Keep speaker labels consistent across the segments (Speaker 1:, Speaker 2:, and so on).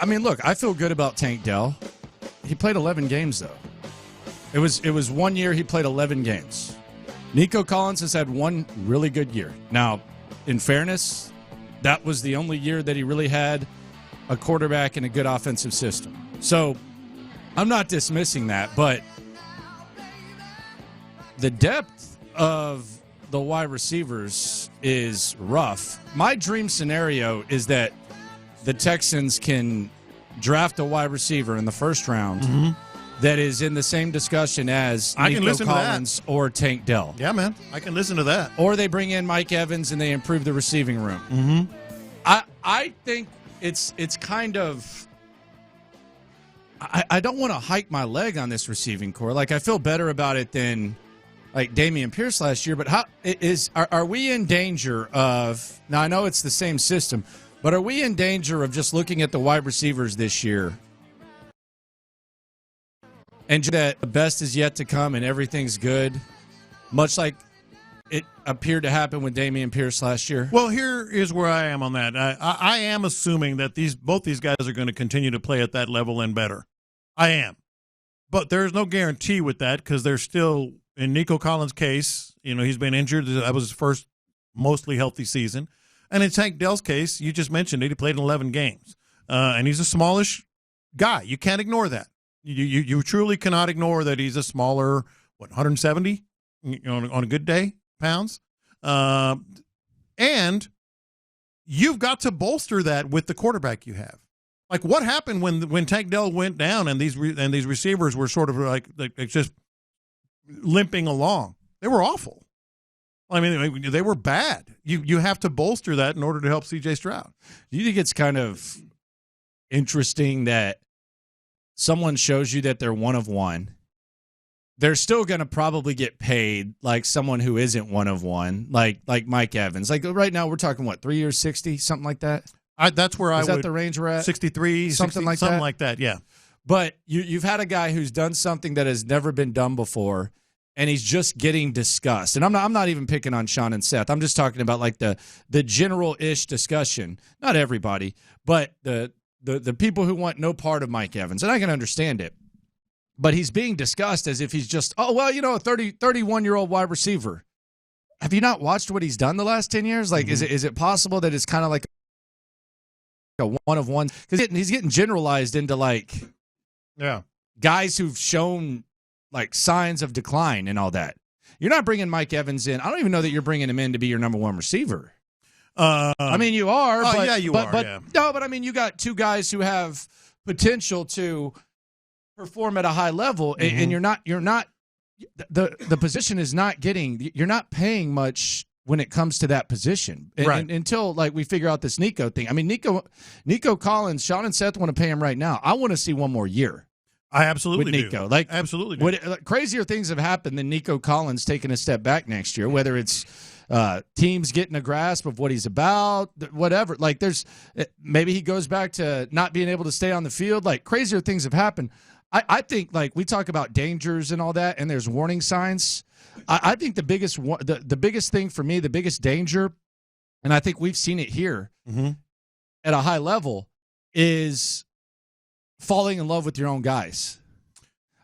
Speaker 1: I mean, look, I feel good about Tank Dell. He played 11 games, though. It was 1 year he played 11 games. Nico Collins has had one really good year. Now, in fairness, that was the only year that he really had a quarterback in a good offensive system. So I'm not dismissing that, but the depth of the wide receivers is rough. My dream scenario is that the Texans can draft a wide receiver in the first round that is in the same discussion as Nico Collins or Tank Dell.
Speaker 2: Yeah, man. I can listen to that.
Speaker 1: Or they bring in Mike Evans and they improve the receiving room. I think it's kind of I don't want to hike my leg on this receiving core. Like, I feel better about it than like Dameon Pierce last year, but are we in danger of, now I know it's the same system, but are we in danger of just looking at the wide receivers this year and that the best is yet to come and everything's good, much like it appeared to happen with Dameon Pierce last year?
Speaker 2: Well, here is where I am on that. I am assuming that both these guys are going to continue to play at that level and better. I am. But there's no guarantee with that because they're still, in Nico Collins' case, he's been injured. That was his first mostly healthy season. And in Tank Dell's case, you just mentioned it, he played in 11 games. And he's a smallish guy. You can't ignore that. You truly cannot ignore that he's a smaller, 170 on a good day, pounds. And you've got to bolster that with the quarterback you have. Like, what happened when Tank Dell went down and these receivers were sort of like just limping along? They were awful. I mean, they were bad. You have to bolster that in order to help C.J. Stroud.
Speaker 1: Do you think it's kind of interesting that someone shows you that they're one of one? They're still going to probably get paid like someone who isn't one of one, like Mike Evans. Like right now, we're talking, 3 years, 60, something like that?
Speaker 2: That's where
Speaker 1: Is that the range we're at?
Speaker 2: 63,
Speaker 1: something
Speaker 2: 60,
Speaker 1: like
Speaker 2: something
Speaker 1: that?
Speaker 2: like that, yeah.
Speaker 1: But you've had a guy who's done something that has never been done before, and he's just getting discussed. And I'm not even picking on Sean and Seth. I'm just talking about like the general-ish discussion. Not everybody, but the people who want no part of Mike Evans. And I can understand it. But he's being discussed as if he's just, a 31-year-old wide receiver. Have you not watched what he's done the last 10 years? Like, is it possible that it's kind of like a one of one? Because he's getting generalized into guys who've shown like signs of decline and all that. You're not bringing Mike Evans in. I don't even know that you're bringing him in to be your number one receiver. I mean, you are.
Speaker 2: Oh,
Speaker 1: but,
Speaker 2: yeah, you are.
Speaker 1: But,
Speaker 2: yeah.
Speaker 1: No, but I mean, you got two guys who have potential to perform at a high level, and you're not. The position is not getting. You're not paying much when it comes to that position, until like we figure out this Nico thing. I mean, Nico Collins, Sean and Seth want to pay him right now. I want to see one more year.
Speaker 2: I absolutely
Speaker 1: with Nico.
Speaker 2: do. Absolutely do.
Speaker 1: Crazier things have happened than Nico Collins taking a step back next year, whether it's teams getting a grasp of what he's about, whatever. Like, maybe he goes back to not being able to stay on the field. Like, crazier things have happened. I think, like, we talk about dangers and all that, and there's warning signs. I think the biggest thing for me, the biggest danger, and I think we've seen it here at a high level, is falling in love with your own guys.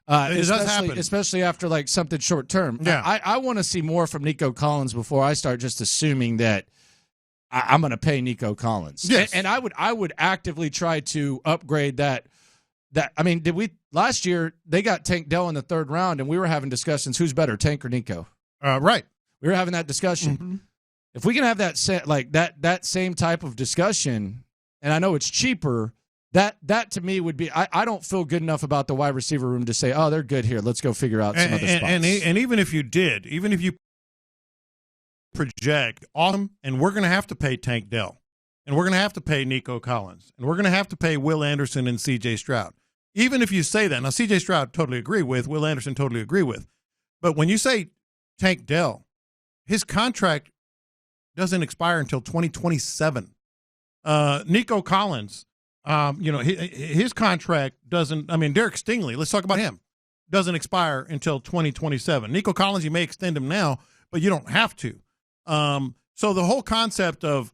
Speaker 2: It does happen.
Speaker 1: Especially after like something short term.
Speaker 2: Yeah.
Speaker 1: I want to see more from Nico Collins before I start just assuming that I'm going to pay Nico Collins.
Speaker 2: Yes.
Speaker 1: And I would actively try to upgrade that. I mean, last year they got Tank Dell in the third round, and we were having discussions who's better, Tank or Nico.
Speaker 2: Right.
Speaker 1: We were having that discussion. If we can have that same type of discussion, and I know it's cheaper. That to me would be, I don't feel good enough about the wide receiver room to say, oh, they're good here. Let's go figure out some other spots.
Speaker 2: And even if you project, awesome, and we're going to have to pay Tank Dell, and we're going to have to pay Nico Collins, and we're going to have to pay Will Anderson and C.J. Stroud. Even if you say that, now C.J. Stroud totally agree with, Will Anderson totally agree with, but when you say Tank Dell, his contract doesn't expire until 2027. Nico Collins, his contract doesn't. I mean, Derek Stingley. Let's talk about him. Doesn't expire until 2027. Nico Collins, you may extend him now, but you don't have to. So the whole concept of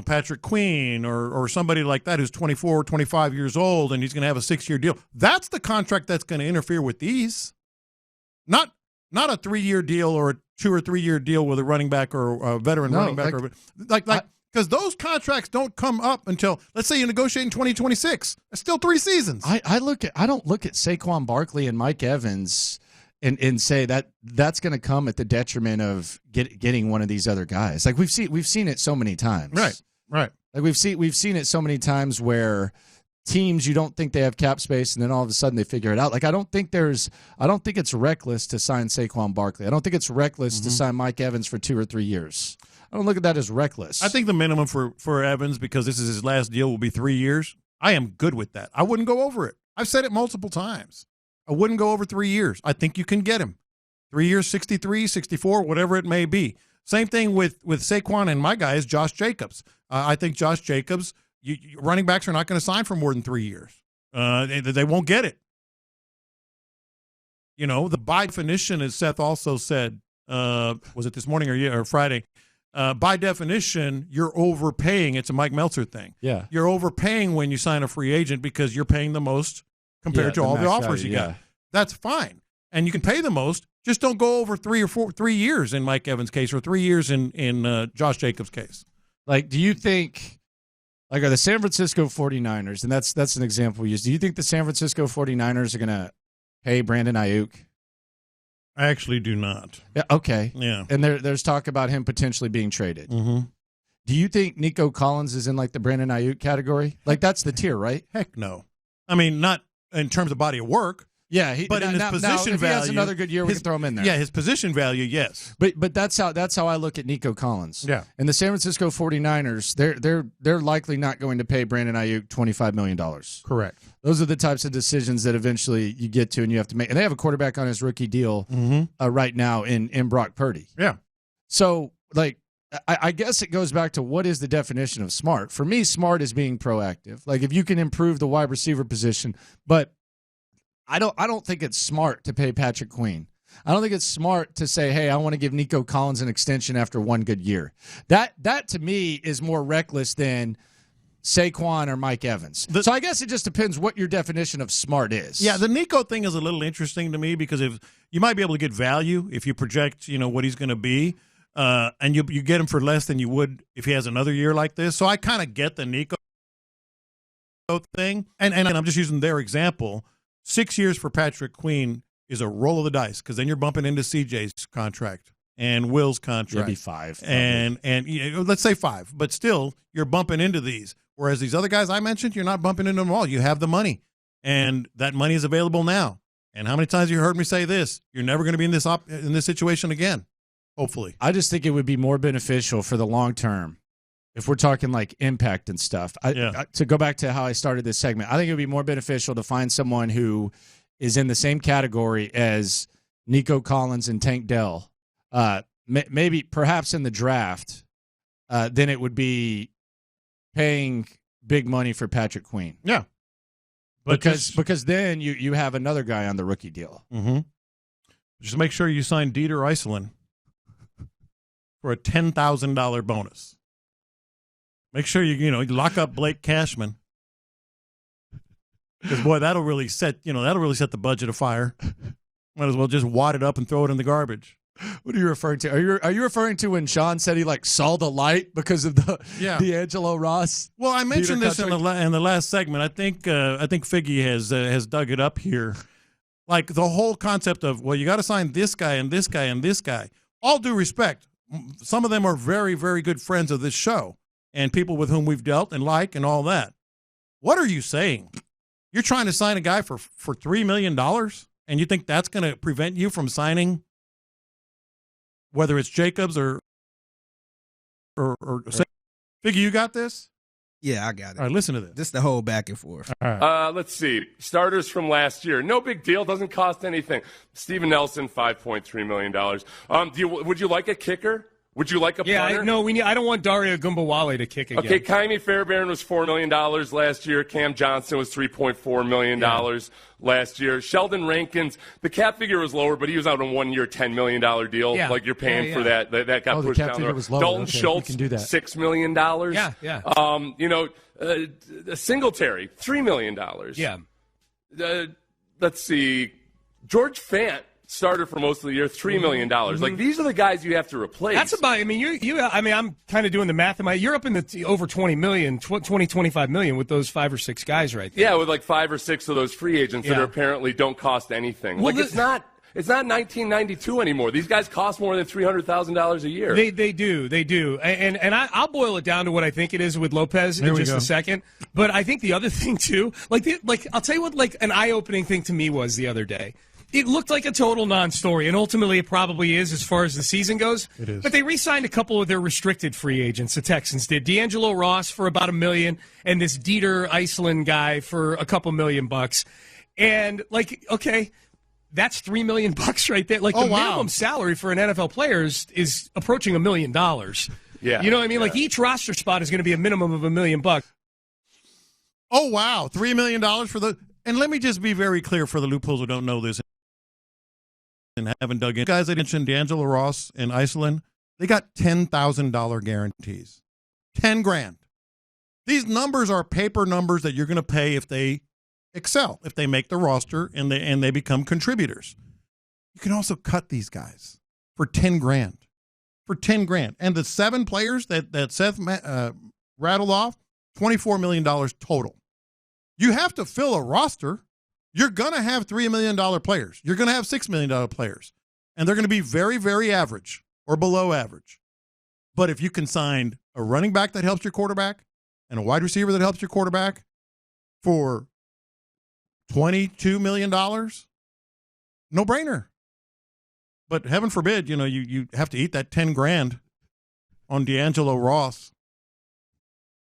Speaker 2: Patrick Queen or somebody like that who's 24, 25 years old, and he's going to have a 6-year deal. That's the contract that's going to interfere with these. Not a 3-year deal or a 2 or 3 year deal with a running back or a veteran running back. Because those contracts don't come up until, let's say, you negotiate in 2026. It's still 3 seasons.
Speaker 1: I don't look at Saquon Barkley and Mike Evans and say that's going to come at the detriment of getting one of these other guys. Like we've seen it so many times.
Speaker 2: Right.
Speaker 1: Like we've seen it so many times where teams, you don't think they have cap space, and then all of a sudden they figure it out. Like I don't think it's reckless to sign Saquon Barkley. I don't think it's reckless to sign Mike Evans for 2 or 3 years. I don't look at that as reckless.
Speaker 2: I think the minimum for Evans, because this is his last deal, will be 3 years. I am good with that. I wouldn't go over it. I've said it multiple times. I wouldn't go over 3 years. I think you can get him. 3 years, 63, 64, whatever it may be. Same thing with Saquon, and my guy is Josh Jacobs. I think Josh Jacobs, running backs are not going to sign for more than 3 years. They won't get it. The by definition, as Seth also said, was it this morning or Friday? By definition, you're overpaying. It's a Mike Meltzer thing.
Speaker 1: Yeah.
Speaker 2: You're overpaying when you sign a free agent because you're paying the most compared to all the offers you got. That's fine. And you can pay the most. Just don't go over 3 years in Mike Evans' case or 3 years in Josh Jacobs' case.
Speaker 1: Like, do you think, are the San Francisco 49ers, and that's an example we use, do you think the San Francisco 49ers are going to pay Brandon Ayuk?
Speaker 2: I actually do not.
Speaker 1: Yeah, okay.
Speaker 2: Yeah.
Speaker 1: And there's talk about him potentially being traded.
Speaker 2: Mm-hmm.
Speaker 1: Do you think Nico Collins is in, the Brandon Ayuk category? That's the tier, right?
Speaker 2: Heck no. I mean, not in terms of body of work.
Speaker 1: Yeah,
Speaker 2: but in his position
Speaker 1: if
Speaker 2: value,
Speaker 1: he has another good year, we can throw him in there.
Speaker 2: Yeah, his position value, yes.
Speaker 1: But that's how I look at Nico Collins.
Speaker 2: Yeah.
Speaker 1: And the San Francisco 49ers, they're likely not going to pay Brandon Ayuk $25 million.
Speaker 2: Correct.
Speaker 1: Those are the types of decisions that eventually you get to and you have to make. And they have a quarterback on his rookie deal right now in Brock Purdy.
Speaker 2: Yeah.
Speaker 1: So, I guess it goes back to what is the definition of smart. For me, smart is being proactive. Like, if you can improve the wide receiver position, but I don't think it's smart to pay Patrick Queen. I don't think it's smart to say, hey, I want to give Nico Collins an extension after one good year. That to me is more reckless than Saquon or Mike Evans. So I guess it just depends what your definition of smart is.
Speaker 2: Yeah, the Nico thing is a little interesting to me because if you might be able to get value if you project, what he's going to be, and you get him for less than you would if he has another year like this. So I kind of get the Nico thing, and I'm just using their example. 6 years for Patrick Queen is a roll of the dice because then you're bumping into CJ's contract and Will's contract.
Speaker 1: Maybe 5.
Speaker 2: And let's say 5, but still you're bumping into these. Whereas these other guys I mentioned, you're not bumping into them all. You have the money, and that money is available now. And how many times have you heard me say this? You're never going to be in this situation again, hopefully.
Speaker 1: I just think it would be more beneficial for the long term. If we're talking impact and stuff, to go back to how I started this segment, I think it would be more beneficial to find someone who is in the same category as Nico Collins and Tank Dell, maybe perhaps in the draft, than it would be paying big money for Patrick Queen.
Speaker 2: Yeah.
Speaker 1: Because then you have another guy on the rookie deal.
Speaker 2: Mm-hmm. Just make sure you sign Dieter Iselin for a $10,000 bonus. Make sure you lock up Blake Cashman, because boy, that'll really set the budget afire. Might as well just wad it up and throw it in the garbage.
Speaker 1: What are you referring to? Are you referring to when Sean said he saw the light because of the D'Angelo Ross?
Speaker 2: Well, I mentioned this in the last segment. I think Figgy has dug it up here. Like the whole concept of you got to sign this guy and this guy and this guy. All due respect, some of them are very, very good friends of this show and people with whom we've dealt and and all that. What are you saying? You're trying to sign a guy for $3 million, and you think that's going to prevent you from signing, whether it's Jacobs or Figgy, you got this?
Speaker 3: Yeah, I got it.
Speaker 2: All right, listen to this.
Speaker 3: This is the whole back and forth.
Speaker 2: All right.
Speaker 4: Let's see. Starters from last year. No big deal. Doesn't cost anything. Steven Nelson, $5.3 million. Would you like a kicker? Would you like a punter?
Speaker 5: I don't want Dario Gumbawale to kick again.
Speaker 4: Okay, Kaimi Fairbairn was $4 million last year. Cam Johnson was $3.4 million last year. Sheldon Rankins, the cap figure was lower, but he was out on 1 year, $10 million deal.
Speaker 5: Yeah.
Speaker 4: Like you're paying for that. That got pushed
Speaker 1: the cap
Speaker 4: down.
Speaker 1: figure was lower.
Speaker 4: Dalton
Speaker 1: Okay,
Speaker 4: Schultz,
Speaker 1: we can do that.
Speaker 4: $6 million. Singletary, $3 million.
Speaker 5: Yeah.
Speaker 4: Let's see. George Fant started for most of the year, $3 million. Like, these are the guys you have to replace.
Speaker 5: That's about, I'm kind of doing the math. You're up in the over 20 million, 20, 25 million with those 5 or 6 guys right there.
Speaker 4: Yeah, with like 5 or 6 of those free agents that are apparently don't cost anything.
Speaker 5: Well,
Speaker 4: it's not 1992 anymore. These guys cost more than $300,000 a year.
Speaker 5: They do. And I'll boil it down to what I think it is with Lopez in just a second. But I think the other thing too, I'll tell you what, like an eye-opening thing to me was the other day. It looked like a total non-story, and ultimately it probably is as far as the season goes.
Speaker 2: It is.
Speaker 5: But they re-signed a couple of their restricted free agents, the Texans did. D'Angelo Ross for about $1 million, and this Dieter Iceland guy for a couple $1 million. And, okay, that's $3 million right there. Like, the minimum salary for an NFL player is approaching $1 million.
Speaker 4: Yeah.
Speaker 5: You know what I mean? Yeah. Like, each roster spot is going to be a minimum of $1 million.
Speaker 2: Oh, wow. $3 million for the – and let me just be very clear for the loopholes who don't know this and haven't dug in. Guys I mentioned, D'Angelo Ross and Iceland, they got $10,000 guarantees. $10,000. These numbers are paper numbers that you're going to pay if they excel, if they make the roster and they become contributors. You can also cut these guys for $10,000. For $10,000. And the 7 players that Seth rattled off, $24 million total. You have to fill a roster. You're going to have $3 million players. You're going to have $6 million players. And they're going to be very, very average or below average. But if you can sign a running back that helps your quarterback and a wide receiver that helps your quarterback for $22 million, no brainer. But heaven forbid, you have to eat that $10,000 on D'Angelo Ross